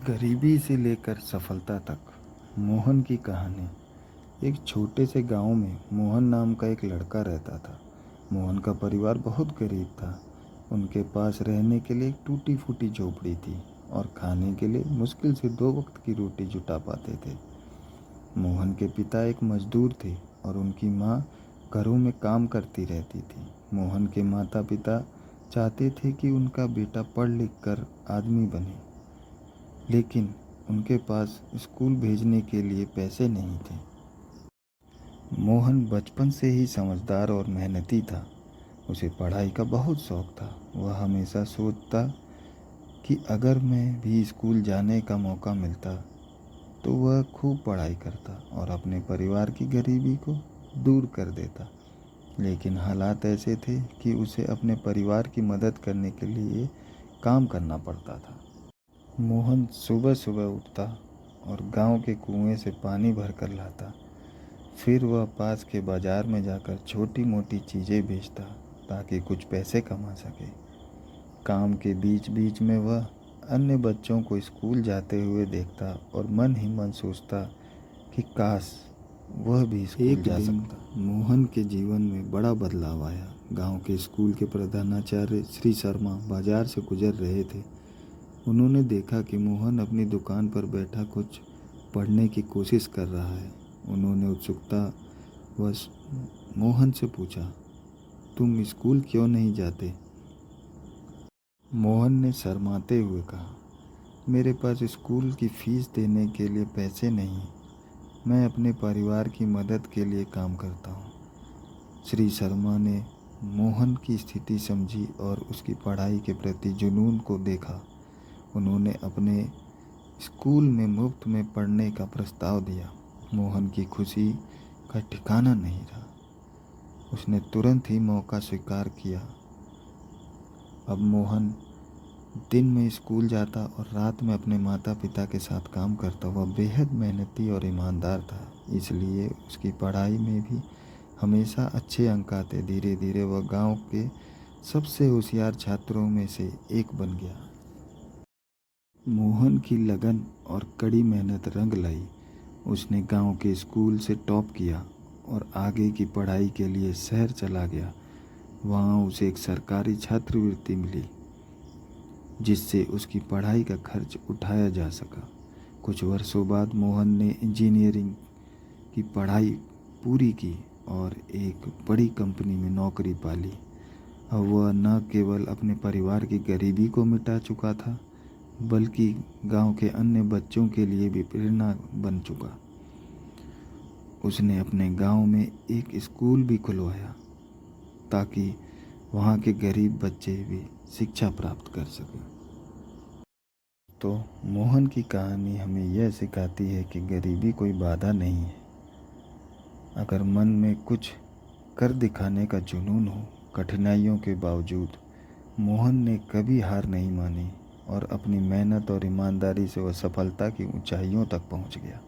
गरीबी से लेकर सफलता तक मोहन की कहानी। एक छोटे से गांव में मोहन नाम का एक लड़का रहता था। मोहन का परिवार बहुत गरीब था। उनके पास रहने के लिए एक टूटी फूटी झोपड़ी थी और खाने के लिए मुश्किल से 2 वक्त की रोटी जुटा पाते थे। मोहन के पिता एक मजदूर थे और उनकी माँ घरों में काम करती रहती थी। मोहन के माता पिता चाहते थे कि उनका बेटा पढ़ लिख कर आदमी बने, लेकिन उनके पास स्कूल भेजने के लिए पैसे नहीं थे। मोहन बचपन से ही समझदार और मेहनती था। उसे पढ़ाई का बहुत शौक था। वह हमेशा सोचता कि अगर मैं भी स्कूल जाने का मौका मिलता तो वह खूब पढ़ाई करता और अपने परिवार की गरीबी को दूर कर देता। लेकिन हालात ऐसे थे कि उसे अपने परिवार की मदद करने के लिए काम करना पड़ता था। मोहन सुबह सुबह उठता और गांव के कुएं से पानी भरकर लाता। फिर वह पास के बाजार में जाकर छोटी मोटी चीज़ें बेचता ताकि कुछ पैसे कमा सके। काम के बीच बीच में वह अन्य बच्चों को स्कूल जाते हुए देखता और मन ही मन सोचता कि काश वह भी स्कूल जा सकता। मोहन के जीवन में बड़ा बदलाव आया। गांव के स्कूल के प्रधानाचार्य श्री शर्मा बाजार से गुजर रहे थे। उन्होंने देखा कि मोहन अपनी दुकान पर बैठा कुछ पढ़ने की कोशिश कर रहा है। उन्होंने उत्सुकतावश मोहन से पूछा, तुम स्कूल क्यों नहीं जाते? मोहन ने शर्माते हुए कहा, मेरे पास स्कूल की फीस देने के लिए पैसे नहीं, मैं अपने परिवार की मदद के लिए काम करता हूँ। श्री शर्मा ने मोहन की स्थिति समझी और उसकी पढ़ाई के प्रति जुनून को देखा। उन्होंने अपने स्कूल में मुफ्त में पढ़ने का प्रस्ताव दिया। मोहन की खुशी का ठिकाना नहीं रहा। उसने तुरंत ही मौका स्वीकार किया। अब मोहन दिन में स्कूल जाता और रात में अपने माता पिता के साथ काम करता। वह बेहद मेहनती और ईमानदार था, इसलिए उसकी पढ़ाई में भी हमेशा अच्छे अंक आते। धीरे धीरे वह गांव के सबसे होशियार छात्रों में से एक बन गया। मोहन की लगन और कड़ी मेहनत रंग लाई। उसने गांव के स्कूल से टॉप किया और आगे की पढ़ाई के लिए शहर चला गया। वहां उसे एक सरकारी छात्रवृत्ति मिली, जिससे उसकी पढ़ाई का खर्च उठाया जा सका। कुछ वर्षों बाद मोहन ने इंजीनियरिंग की पढ़ाई पूरी की और एक बड़ी कंपनी में नौकरी पा ली। अब वह न केवल अपने परिवार की गरीबी को मिटा चुका था, बल्कि गांव के अन्य बच्चों के लिए भी प्रेरणा बन चुका। उसने अपने गांव में एक स्कूल भी खुलवाया ताकि वहां के गरीब बच्चे भी शिक्षा प्राप्त कर सकें। तो मोहन की कहानी हमें यह सिखाती है कि गरीबी कोई बाधा नहीं है। अगर मन में कुछ कर दिखाने का जुनून हो, कठिनाइयों के बावजूद मोहन ने कभी हार नहीं मानी और अपनी मेहनत और ईमानदारी से वह सफलता की ऊंचाइयों तक पहुंच गया।